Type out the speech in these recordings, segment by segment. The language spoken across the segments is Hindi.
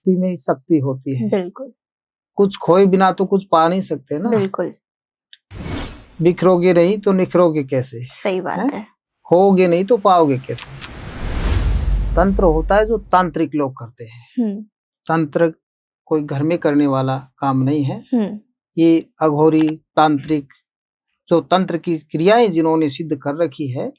शक्ति में ही शक्ति होती है। बिल्कुल। कुछ खोए बिना तो कुछ पा नहीं सकते ना। बिल्कुल। बिखरोगे नहीं तो निखरोगे कैसे? सही बात है। खोगे नहीं तो पाओगे कैसे? तंत्र होता है जो तांत्रिक लोग करते हैं। तंत्र कोई घर में करने वाला काम नहीं है। ये अघोरी तांत्रिक जो तंत्र की क्रियाएं जिन्होंने सिद्ध कर रखी है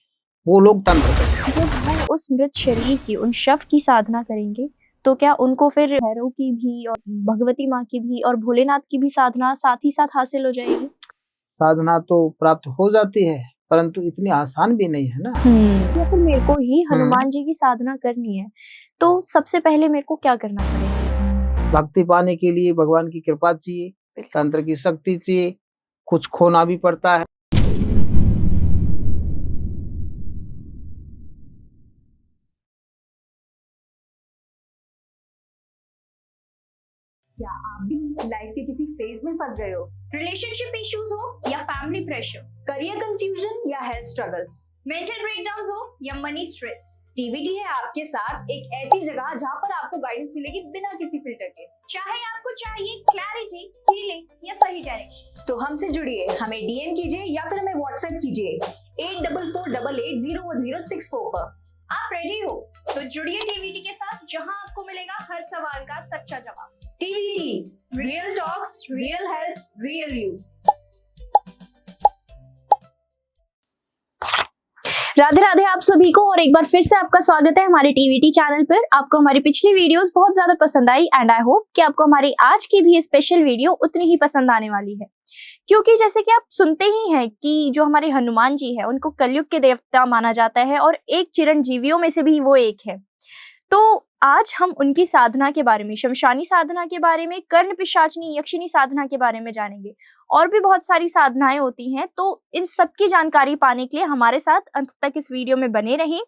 वो लोग तंत्र करते हैं। जब हम उस मृत शरीर की, उन शव की साधना करेंगे तो क्या उनको फिर भैरव की भी और भगवती माँ की भी और भोलेनाथ की भी साधना साथ ही साथ हासिल हो जाएगी? साधना तो प्राप्त हो जाती है परंतु इतनी आसान भी नहीं है ना। या फिर मेरे को ही हनुमान जी की साधना करनी है तो सबसे पहले मेरे को क्या करना पड़ेगा? भक्ति पाने के लिए भगवान की कृपा चाहिए, तंत्र की शक्ति चाहिए, कुछ खोना भी पड़ता है। क्या आप भी लाइफ के किसी फेज में फंस गए हो? रिलेशनशिप इश्यूज हो या फैमिली प्रेशर, करियर कंफ्यूजन या हेल्थ स्ट्रगल्स, मेंटल ब्रेकडाउन्स हो या मनी स्ट्रेस, टीवीटी है आपके साथ एक ऐसी जगह जहां पर आपको गाइडेंस मिलेगी बिना किसी फिल्टर के। चाहे आपको चाहिए क्लैरिटी, हीलिंग या सही डायरेक्शन, तो हमसे जुड़िए, हमें डीएम कीजिए या फिर हमें व्हाट्सएप कीजिए 8448801064 पर। आप रेडी हो तो जुड़िए टीवीटी के साथ, जहां आपको मिलेगा हर सवाल का सच्चा जवाब। TVT, real talks, real health, real you. Radhe Radhe आप सभी को, और एक बार फिर से आपका स्वागत है हमारे टीवीटी चैनल पर। आपको हमारी पिछली वीडियोस बहुत ज्यादा पसंद आई एंड आई होप कि आपको हमारी आज की भी स्पेशल वीडियो उतनी ही पसंद आने वाली है, क्योंकि जैसे कि आप सुनते ही हैं कि जो हमारे हनुमान जी है उनको कलयुग के देवता माना जाता है और एक चिरंजीवियों में से भी वो एक है। तो आज हम उनकी साधना के बारे में, शमशानी साधना के बारे में, कर्ण पिशाचनी यक्षिणी साधना के बारे में जानेंगे। और भी बहुत सारी साधनाएं होती हैं, तो इन सब की जानकारी पाने के लिए हमारे साथ अंत तक इस वीडियो में बने रहें।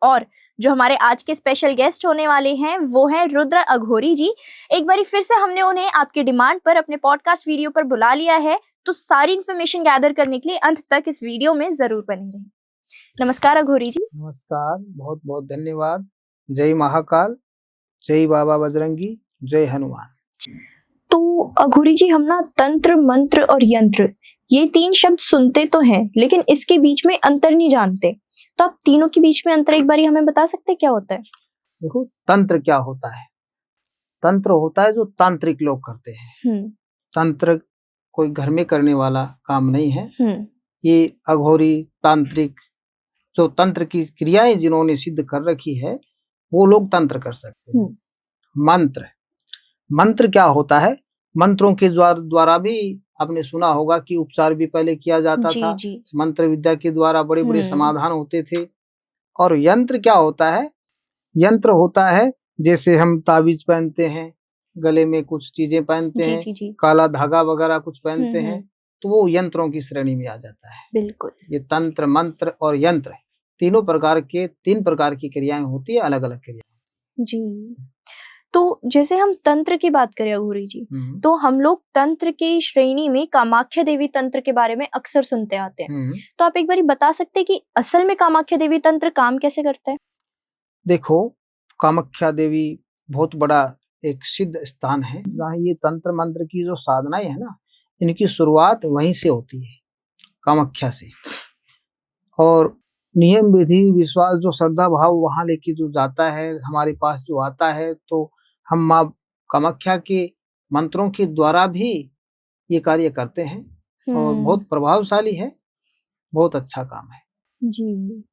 और जो हमारे आज के स्पेशल गेस्ट होने वाले हैं वो हैं रुद्र अघोरी जी। एक बारी फिर से हमने उन्हें आपके डिमांड पर अपने पॉडकास्ट वीडियो पर बुला लिया है, तो सारी इन्फॉर्मेशन गैदर करने के लिए अंत तक इस वीडियो में जरूर बने रहें। नमस्कार अघोरी जी। नमस्कार, बहुत बहुत धन्यवाद। जय महाकाल, जय बाबा बजरंगी, जय हनुमान। तो अघोरी जी, हम ना तंत्र, मंत्र और यंत्र ये तीन शब्द सुनते तो हैं, लेकिन इसके बीच में अंतर नहीं जानते। तो आप तीनों के बीच में अंतर एक बारी हमें बता सकते हैं क्या होता है? देखो, तंत्र क्या होता है? तंत्र होता है जो तांत्रिक लोग करते हैं। तंत्र कोई घर में करने वाला काम नहीं है। ये अघोरी तांत्रिक जो तंत्र की क्रियाएं जिन्होंने सिद्ध कर रखी है वो लोग तंत्र कर सकते हैं। मंत्र क्या होता है? मंत्रों के द्वारा भी आपने सुना होगा कि उपचार भी पहले किया जाता था। मंत्र विद्या के द्वारा बड़े बड़े समाधान होते थे। और यंत्र क्या होता है? यंत्र होता है जैसे हम ताबीज पहनते हैं, गले में कुछ चीजें पहनते हैं, काला धागा वगैरह कुछ पहनते हैं, तो वो यंत्रों की श्रेणी में आ जाता है। बिल्कुल। ये तंत्र, मंत्र और यंत्र तीन प्रकार की क्रियाएं होती है, अलग अलग क्रियाएं। जी। तो जैसे हम तंत्र की बात करें अघोरी जी, तो हम लोग तंत्र की श्रेणी में कामाख्या देवी तंत्र के बारे में अक्सर सुनते आते हैं। तो आप एक बार बता सकते हैं कि असल में कामाख्या देवी तंत्र काम कैसे करता है? देखो, कामाख्या देवी बहुत बड़ा एक सिद्ध स्थान है जहाँ ये तंत्र मंत्र की जो साधनाएं है ना, इनकी शुरुआत वहीं से होती है, कामाख्या से। और नियम विधि विश्वास जो श्रद्धा भाव वहां लेके जो जाता है, हमारे पास जो आता है, तो हम माँ कामाख्या के मंत्रों के द्वारा भी ये कार्य करते हैं और बहुत प्रभावशाली है, बहुत अच्छा काम है जी।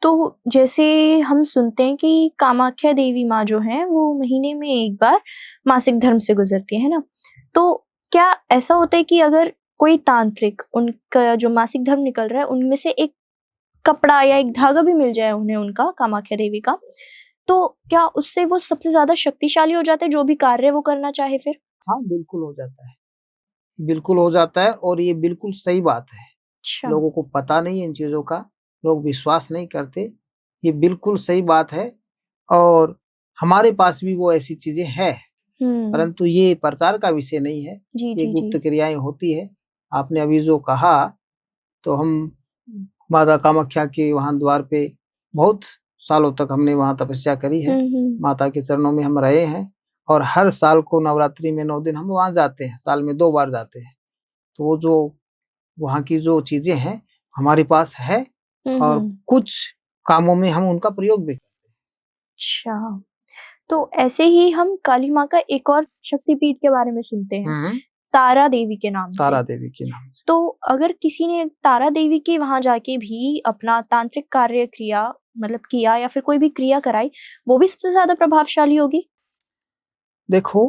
तो जैसे हम सुनते हैं कि कामाख्या देवी माँ जो है वो महीने में एक बार मासिक धर्म से गुजरती है ना, तो क्या ऐसा होता है कि अगर कोई तांत्रिक उनका जो मासिक धर्म निकल रहा है उनमें से एक कपड़ा या एक धागा भी मिल जाए उन्हें, उनका कामाख्या देवी का, तो क्या उससे वो सबसे ज्यादा शक्तिशाली हो जाते हैं जो भी कार्य वो करना चाहे फिर? हाँ, बिल्कुल हो जाता है, बिल्कुल हो जाता है। और ये बिल्कुल सही बात है। अच्छा। लोगों को पता नहीं इन चीजों का, लोग विश्वास नहीं करते। ये बिल्कुल सही बात है और हमारे पास भी वो ऐसी चीजें हैं, परंतु ये प्रचार का विषय नहीं है। ये गुप्त क्रियाएं होती है। आपने अभी जो कहा, तो हम माता कामाख्या के वहां द्वार पे बहुत सालों तक हमने वहां तपस्या करी है, माता के चरणों में हम रहे हैं और हर साल को नवरात्रि में 9 दिन हम वहाँ जाते हैं, साल में 2 बार जाते हैं। तो वो जो वहाँ की जो चीज़ें हैं हमारे पास है और कुछ कामों में हम उनका प्रयोग भी अच्छा, तो ऐसे ही हम काली माँ का एक और शक्तिपीठ के बारे में सुनते हैं, तारा देवी के नाम से। तारा देवी के नाम से। तो अगर किसी ने तारा देवी के वहां जाके भी अपना तांत्रिक कार्य क्रिया मतलब किया या फिर कोई भी क्रिया कराई, वो भी सबसे ज्यादा प्रभावशाली होगी? देखो,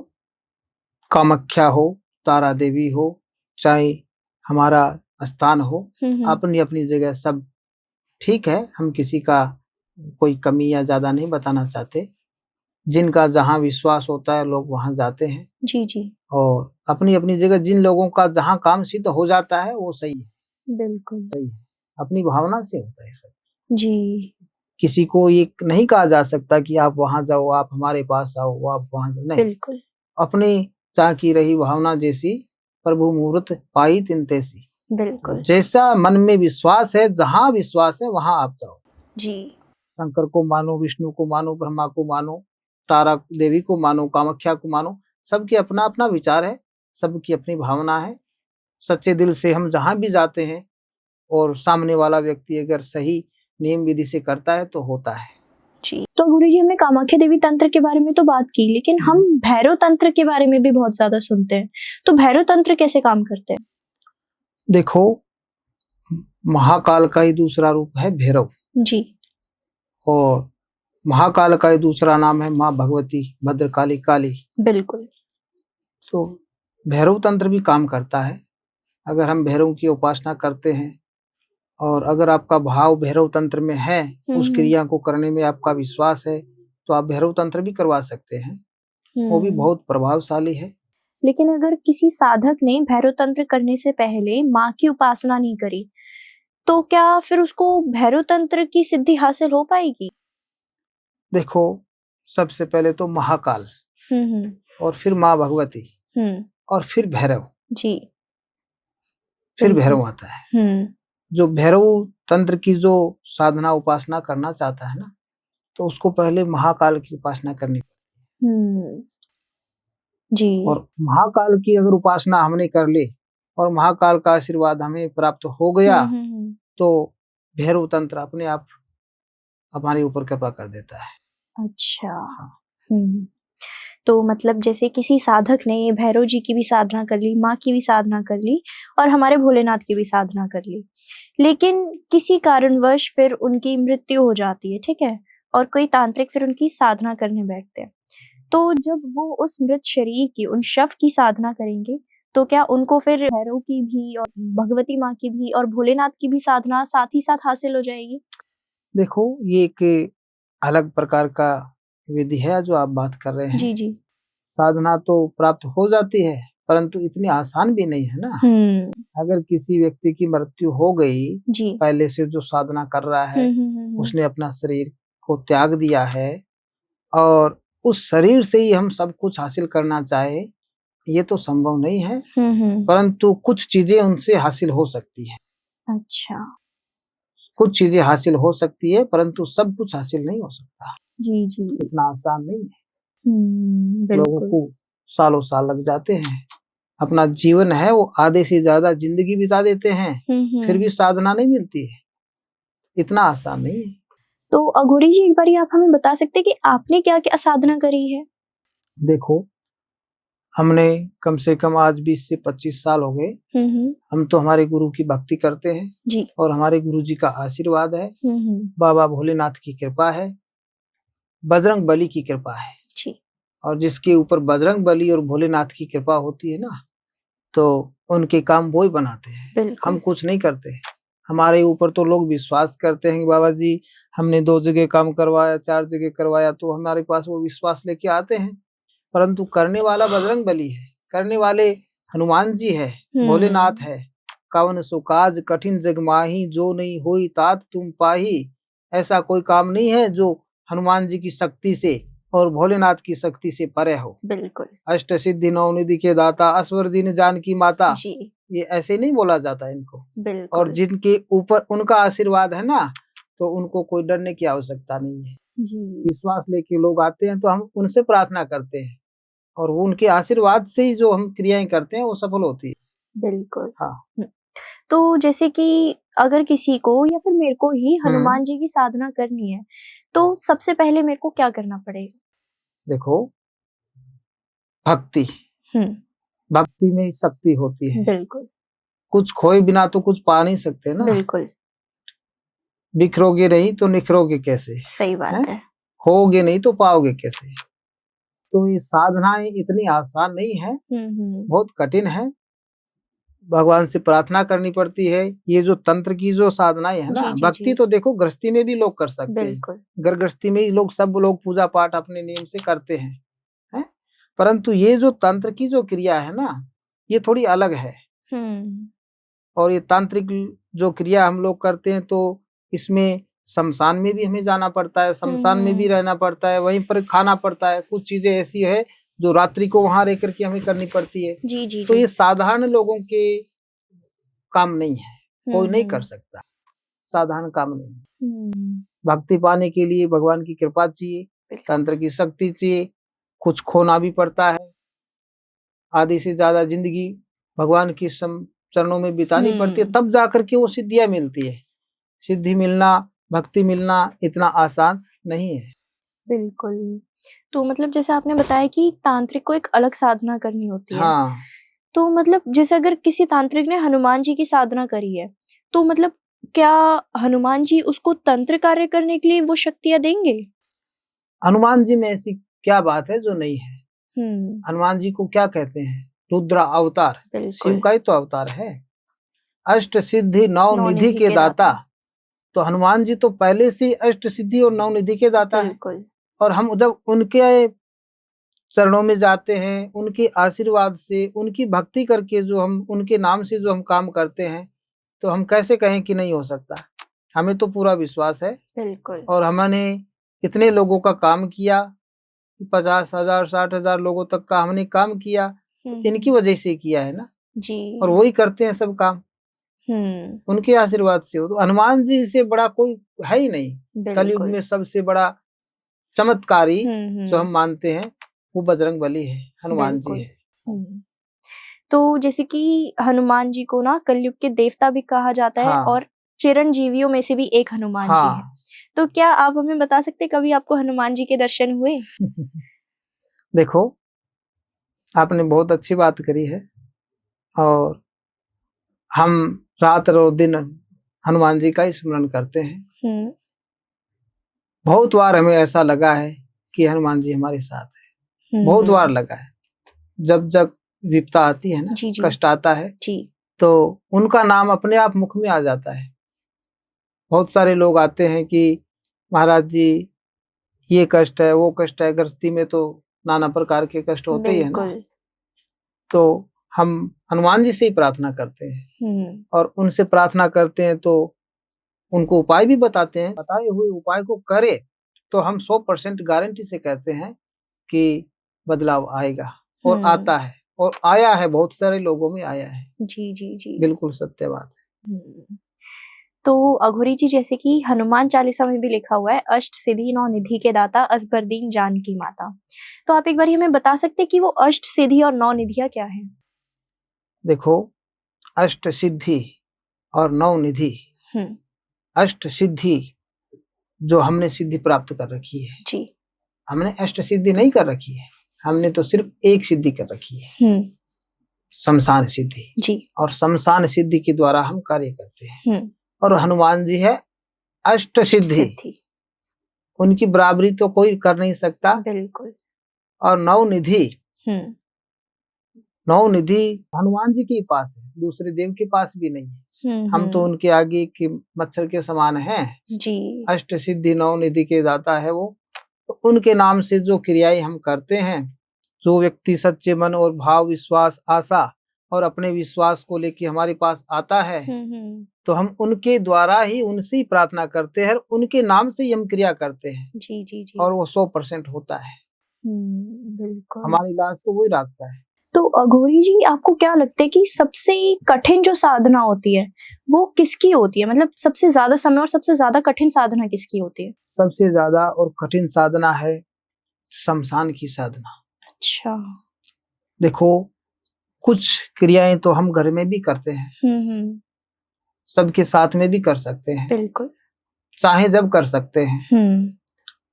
कामाख्या हो, तारा देवी हो, चाहे हमारा स्थान हो, अपनी अपनी जगह सब ठीक है। हम किसी का कोई कमी या ज्यादा नहीं बताना चाहते। जिनका जहाँ विश्वास होता है लोग वहां जाते हैं। जी जी, और अपनी अपनी जगह जिन लोगों का जहाँ काम सिद्ध हो जाता है वो सही है। बिल्कुल सही है, अपनी भावना से होता है सब। जी, किसी को ये नहीं कहा जा सकता कि आप वहां जाओ, आप हमारे पास आओ, आप वहां जाओ, नहीं। बिल्कुल अपनी चाह की रही भावना जैसी, प्रभु मुहूर्त पाई तिन तैसी। बिल्कुल जैसा मन में विश्वास है, जहाँ विश्वास है वहां आप जाओ। जी, शंकर को मानो, विष्णु को मानो, ब्रह्मा को मानो, तारा देवी को मानो, कामाख्या को मानो। सबकी अपना अपना विचार है, सबकी अपनी भावना है। सच्चे दिल से हम जहां भी जाते हैं और सामने वाला व्यक्ति अगर सही नियम विधि से करता है तो होता है। जी। तो गुरुजी, हमने कामाख्या देवी तंत्र के बारे में तो बात की, लेकिन हम भैरव तंत्र के बारे में भी बहुत ज्यादा सुनते हैं। तो भैरव तंत्र कैसे काम करते हैं? देखो, महाकाल का ही दूसरा रूप है भैरव। जी, और महाकाल का ही दूसरा नाम है माँ भगवती, भद्रकाली, काली। बिल्कुल। तो भैरव तंत्र भी काम करता है। अगर हम भैरव की उपासना करते हैं और अगर आपका भाव भैरव तंत्र में है, उस क्रिया को करने में आपका विश्वास है, तो आप भैरव तंत्र भी करवा सकते हैं। वो भी बहुत प्रभावशाली है। लेकिन अगर किसी साधक ने भैरव तंत्र करने से पहले माँ की उपासना नहीं करी, तो क्या फिर उसको भैरव तंत्र की सिद्धि हासिल हो पाएगी? देखो, सबसे पहले तो महाकाल और फिर माँ भगवती और फिर भैरव, जी, फिर भैरव आता है। जो भैरव तंत्र की जो साधना उपासना करना चाहता है ना, तो उसको पहले महाकाल की उपासना करनी जी। और महाकाल की अगर उपासना हमने कर ली और महाकाल का आशीर्वाद हमें प्राप्त हो गया, तो भैरव तंत्र अपने आप हमारे ऊपर कृपा कर देता है। अच्छा। तो मतलब जैसे किसी साधक ने ये भैरव जी की भी साधना कर ली, माँ की भी साधना कर ली और हमारे भोलेनाथ की भी साधना कर ली, लेकिन किसी कारणवश फिर उनकी मृत्यु हो जाती है, ठीक है, और कोई तांत्रिक फिर उनकी साधना करने बैठते हैं, तो जब वो उस मृत शरीर की, उन शव की साधना करेंगे, तो क्या उनको फिर भैरव की भी और भगवती माँ की भी और भोलेनाथ की भी साधना साथ ही साथ हासिल हो जाएगी? देखो, ये एक अलग प्रकार का विधि है जो आप बात कर रहे हैं। जी जी, साधना तो प्राप्त हो जाती है, परंतु इतनी आसान भी नहीं है ना। अगर किसी व्यक्ति की मृत्यु हो गई, जी, पहले से जो साधना कर रहा है, उसने अपना शरीर को त्याग दिया है और उस शरीर से ही हम सब कुछ हासिल करना चाहे, ये तो संभव नहीं है। परंतु कुछ चीजें उनसे हासिल हो सकती है। अच्छा, कुछ चीजें हासिल हो सकती है, परंतु सब कुछ हासिल नहीं हो सकता। जी जी, इतना आसान नहीं है। लोगों बिल्कुल, को सालों साल लग जाते हैं। अपना जीवन है वो आधे से ज्यादा जिंदगी बिता देते हैं, फिर भी साधना नहीं मिलती है। इतना आसान नहीं है। तो अघोरी जी, एक बार आप हमें बता सकते हैं कि आपने क्या क्या साधना करी है? देखो, हमने कम से कम आज 20 से 25 साल हो गए। हम तो हमारे गुरु की भक्ति करते हैं जी, और हमारे गुरु जी का आशीर्वाद है, बाबा भोलेनाथ की कृपा है, बजरंग बली की कृपा है जी, और जिसके ऊपर बजरंग बली और भोलेनाथ की कृपा होती है ना, तो उनके काम वो ही बनाते हैं। बिल्कुल, हम कुछ नहीं करते। हमारे ऊपर तो लोग विश्वास करते हैं कि बाबा जी हमने 2 जगह काम करवाया, 4 जगह करवाया, तो हमारे पास वो विश्वास लेके आते हैं। परंतु करने वाला बजरंग बली है, करने वाले हनुमान जी है, भोलेनाथ है। कवन सो काज कठिन जग माही, जो नहीं होई तात तुम पाही। ऐसा कोई काम नहीं है जो हनुमान जी की शक्ति से और भोलेनाथ की शक्ति से परे हो। बिल्कुल, अष्ट सिद्धि नौ निधि के दाता, असवर दीन जानकी माता, जी, ये ऐसे नहीं बोला जाता इनको। और बिल्कुल, जिनके ऊपर उनका आशीर्वाद है ना, तो उनको कोई डरने की आवश्यकता नहीं है। जी, विश्वास लेके लोग आते हैं तो हम उनसे प्रार्थना करते हैं और वो उनके आशीर्वाद से ही जो हम क्रियाएं करते हैं वो सफल होती है। बिल्कुल। हाँ। तो जैसे कि अगर किसी को या फिर मेरे को ही हनुमान जी की साधना करनी है, तो सबसे पहले मेरे को क्या करना पड़ेगा? देखो, भक्ति भक्ति में शक्ति होती है। बिल्कुल कुछ खोए बिना तो कुछ पा नहीं सकते ना। बिल्कुल बिखरोगे नहीं तो निखरोगे कैसे, सही बात है। खोओगे नहीं तो पाओगे कैसे। तो ये साधनाएं इतनी आसान नहीं है, बहुत कठिन है। भगवान से प्रार्थना करनी पड़ती है। ये जो तंत्र की जो साधनाएं है ना, जी, जी, भक्ति जी। तो देखो गृहस्थी में भी लोग कर सकते हैं। बिल्कुल घर गृहस्थी में ही लोग सब लोग पूजा पाठ अपने नियम से करते हैं। परंतु ये जो तंत्र की जो क्रिया है ना, ये थोड़ी अलग है। और ये तांत्रिक जो क्रिया हम लोग करते हैं, तो इसमें शमशान में भी हमें जाना पड़ता है, शमशान में भी रहना पड़ता है, वहीं पर खाना पड़ता है। कुछ चीजें ऐसी है जो रात्रि को वहां रह करके हमें करनी पड़ती है। जी जी तो जी। ये साधारण लोगों के काम नहीं है, कोई नहीं कर सकता, साधारण काम नहीं। भक्ति पाने के लिए भगवान की कृपा चाहिए, तंत्र की शक्ति चाहिए, कुछ खोना भी पड़ता है। आधी से ज्यादा जिंदगी भगवान की चरणों में बितानी पड़ती है, तब जाकर के वो सिद्धियां मिलती है। सिद्धि मिलना, भक्ति मिलना इतना आसान नहीं है। बिल्कुल। तो मतलब जैसे आपने बताया कि तांत्रिक को एक अलग साधना करनी होती है। हाँ। तो मतलब जैसे अगर किसी तांत्रिक ने हनुमान जी की साधना करी है, तो मतलब क्या हनुमान जी उसको तंत्र कार्य करने के लिए वो शक्तियां देंगे? हनुमान जी में ऐसी क्या बात है जो नहीं है। हनुमान जी को क्या कहते हैं? रुद्र अवतार, शिव का ही तो अवतार है। अष्ट सिद्धि नौ निधि के दाता। तो हनुमान जी तो पहले से अष्ट सिद्धि और नौ निधि के दाता है। और हम जब उनके चरणों में जाते हैं, उनके आशीर्वाद से, उनकी भक्ति करके जो हम उनके नाम से जो हम काम करते हैं, तो हम कैसे कहें कि नहीं हो सकता। हमें तो पूरा विश्वास है। बिल्कुल। और और हमने इतने लोगों का काम किया, 50,000 60,000 लोगों तक का हमने काम किया, इनकी वजह से किया है ना जी। और वही करते हैं सब काम, उनके आशीर्वाद से हो। तो हनुमान जी से बड़ा कोई है ही नहीं। कलयुग में सबसे बड़ा चमत्कारी जो हम मानते हैं वो बजरंग बली है, हनुमान जी है। तो जैसे कि हनुमान जी को ना कलयुग के देवता भी कहा जाता है। और चिरंजीवियों में से भी एक हनुमान जी है। तो क्या आप हमें बता सकते हैं कभी आपको हनुमान जी के दर्शन हुए? देखो, आपने बहुत अच्छी बात करी है। और हम रात और दिन हनुमान जी का ही स्मरण करते हैं। बहुत बार हमें ऐसा लगा है कि हनुमान जी हमारे साथ है। बहुत बार लगा है। जब जब विपदा आती है ना, कष्ट आता है, तो उनका नाम अपने आप मुख में आ जाता है। बहुत सारे लोग आते हैं कि महाराज जी ये कष्ट है, वो कष्ट है। गृहस्थी में तो नाना प्रकार के कष्ट होते ही है ना। तो हम हनुमान जी से ही प्रार्थना करते हैं। और उनसे प्रार्थना करते हैं तो उनको उपाय भी बताते हैं। बताए हुए उपाय को करे तो हम 100% गारंटी से कहते हैं कि बदलाव आएगा। और आता है, और आया है, बहुत सारे लोगों में आया है। जी जी जी, बिल्कुल सत्य बात है। तो अघोरी जी, जैसे कि हनुमान चालीसा में भी लिखा हुआ है, अष्ट सिद्धि नौ निधि के दाता, असबरदीन जानकी माता। तो आप एक बार हमें बता सकते हैं कि वो अष्ट सिद्धि और नौ निधियां क्या है? देखो, अष्ट सिद्धि और नौ निधि। अष्ट सिद्धि जो हमने सिद्धि प्राप्त कर रखी है जी। हमने अष्ट सिद्धि नहीं कर रखी है, हमने तो सिर्फ एक सिद्धि कर रखी है, शमशान सिद्धि जी। और शमशान सिद्धि के द्वारा हम कार्य करते हैं। और हनुमान जी है अष्ट सिद्धि, उनकी बराबरी तो कोई कर नहीं सकता। बिल्कुल। और नौ निधि, नौ निधि हनुमान जी के पास है, दूसरे देव के पास भी नहीं है। हम तो उनके आगे के मच्छर के समान हैं जी। अष्ट सिद्धि नौ निधि के दाता है वो। तो उनके नाम से जो क्रियाएं हम करते हैं, जो व्यक्ति सच्चे मन और भाव, विश्वास, आशा और अपने विश्वास को लेके हमारे पास आता है, तो हम उनके द्वारा ही, उनसे ही प्रार्थना करते हैं, उनके नाम से ही हम क्रिया करते हैं जी जी जी। और वो 100% होता है। बिल्कुल, हमारी लाज तो वही रखता है। तो अघोरी जी, आपको क्या लगता है कि सबसे कठिन जो साधना होती है वो किसकी होती है? मतलब सबसे ज्यादा समय और सबसे ज्यादा कठिन साधना किसकी होती है? सबसे ज्यादा और कठिन साधना है शमशान की साधना। अच्छा। देखो, कुछ क्रियाएं तो हम घर में भी करते हैं, सबके साथ में भी कर सकते हैं, बिल्कुल। चाहे जब कर सकते हैं।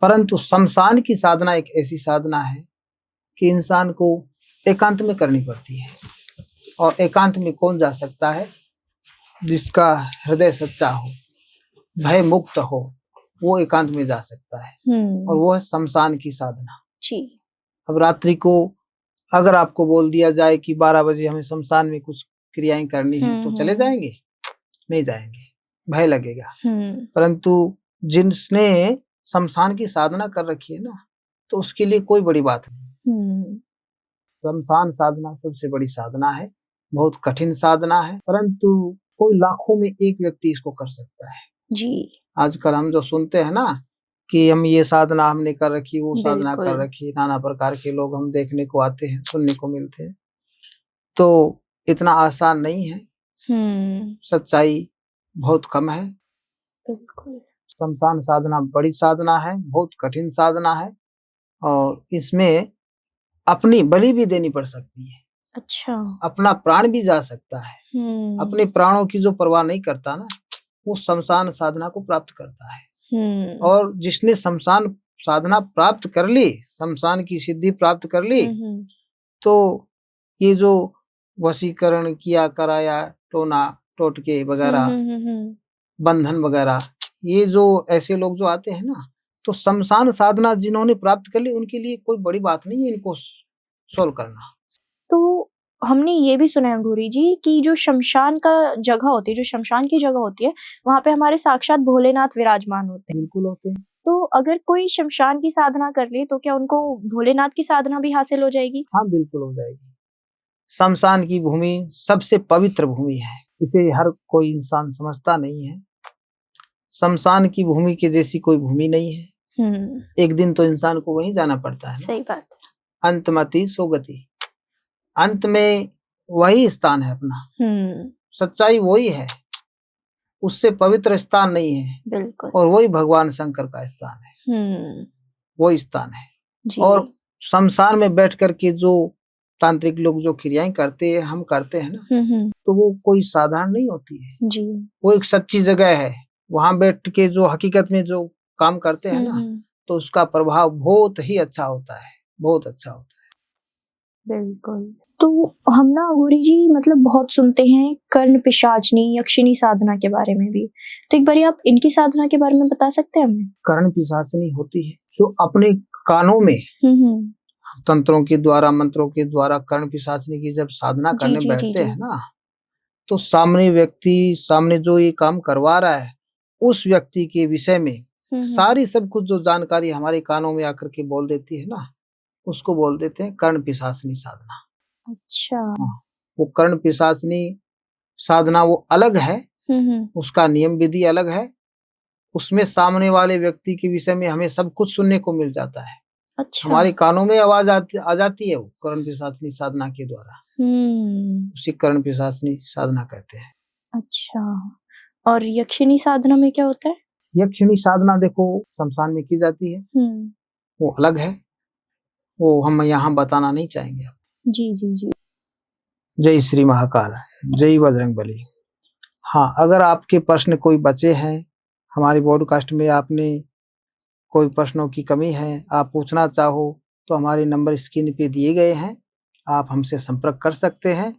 परंतु शमशान की साधना एक ऐसी साधना है कि इंसान को एकांत में करनी पड़ती है। और एकांत में कौन जा सकता है? जिसका हृदय सच्चा हो, भय मुक्त हो, वो एकांत में जा सकता है। और वो है शमशान की साधना जी। अब रात्रि को अगर आपको बोल दिया जाए कि 12 बजे हमें शमशान में कुछ क्रियाएं करनी है, तो चले जाएंगे? नहीं जाएंगे, भय लगेगा। परंतु जिसने शमशान की साधना कर रखी है ना, तो उसके लिए कोई बड़ी बात नहीं। शमशान साधना सबसे बड़ी साधना है, बहुत कठिन साधना है, परंतु कोई लाखों में एक व्यक्ति इसको कर सकता है जी। आजकल हम जो सुनते हैं ना कि हम ये साधना हमने कर रखी, वो साधना कर रखी, नाना प्रकार के लोग हम देखने को आते हैं, सुनने को मिलते हैं, तो इतना आसान नहीं है। सच्चाई बहुत कम है। बिल्कुल। शमशान साधना बड़ी साधना है, बहुत कठिन साधना है, और इसमें अपनी बलि भी देनी पड़ सकती है। अच्छा। अपना प्राण भी जा सकता है। अपने प्राणों की जो परवाह नहीं करता ना, वो शमशान साधना को प्राप्त करता है। और जिसने शमशान साधना प्राप्त कर ली, शमशान की सिद्धि प्राप्त कर ली, तो ये जो वशीकरण किया कराया, टोना टोटके वगैरह, बंधन वगैरह, ये जो ऐसे लोग जो आते हैं ना, तो शमशान साधना जिन्होंने प्राप्त कर ली, उनके लिए कोई बड़ी बात नहीं है इनको सोल्व करना। तो हमने ये भी सुना है गौरी जी कि जो शमशान का जगह होती है, जो शमशान की जगह होती है, वहाँ पे हमारे साक्षात भोलेनाथ विराजमान होते हैं। बिल्कुल होते हैं। तो अगर कोई शमशान की साधना कर ले, तो क्या उनको भोलेनाथ की साधना भी हासिल हो जाएगी? हाँ, बिल्कुल हो जाएगी। शमशान की भूमि सबसे पवित्र भूमि है, इसे हर कोई इंसान समझता नहीं है। शमशान की भूमि के जैसी कोई भूमि नहीं है। एक दिन तो इंसान को वहीं जाना पड़ता है। सही बात है। अंतमति सोगति, अंत में वही स्थान है अपना। सच्चाई वही है, उससे पवित्र स्थान नहीं है। बिल्कुल। और वही भगवान शंकर का स्थान है, वही स्थान है जी। और शमशान में बैठ करके जो तांत्रिक लोग जो क्रियाएं करते हैं, हम करते हैं ना, तो वो कोई साधारण नहीं होती है जी। वो एक सच्ची जगह है। वहां बैठ के जो हकीकत में जो काम करते हैं ना, तो उसका प्रभाव बहुत ही अच्छा होता है, बहुत अच्छा होता है। बिल्कुल। तो हम ना गौरी जी मतलब बहुत सुनते हैं कर्ण पिशाचनी यक्षिणी साधना के बारे में भी, तो एक बार आप इनकी साधना के बारे में बता सकते हैं हमें? कर्ण पिशाचनी होती है जो अपने कानों में तंत्रों के द्वारा, मंत्रों के द्वारा कर्ण पिशाचनी की जब साधना करने बैठते हैं ना, तो सामने व्यक्ति, सामने जो ये काम करवा रहा है, उस व्यक्ति के विषय में सारी सब कुछ जो जानकारी हमारे कानों में आकर के बोल देती है ना, उसको बोल देते हैं कर्ण पिशाचनी साधना। अच्छा। वो कर्ण पिशाचनी साधना वो अलग है, उसका नियम विधि अलग है। उसमें सामने वाले व्यक्ति के विषय में हमें सब कुछ सुनने को मिल जाता है। अच्छा। हमारे कानों में आवाज आ जाती है वो कर्ण पिशाचनी साधना के द्वारा। उसी कर्ण पिशाचनी साधना कहते हैं। अच्छा। और यक्षिणी साधना में क्या होता है? यक्षिणी साधना देखो शमशान में की जाती है, वो अलग है, वो हम यहाँ बताना नहीं चाहेंगे। जी जी जी। जय श्री महाकाल, जय बजरंगबली। हाँ, अगर आपके प्रश्न कोई बचे हैं, हमारे पॉडकास्ट में आपने कोई प्रश्नों की कमी है, आप पूछना चाहो, तो हमारे नंबर स्क्रीन पे दिए गए हैं, आप हमसे संपर्क कर सकते हैं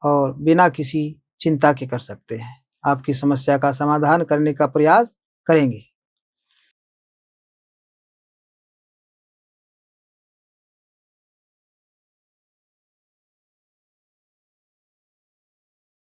और बिना किसी चिंता के कर सकते हैं। आपकी समस्या का समाधान करने का प्रयास करेंगे।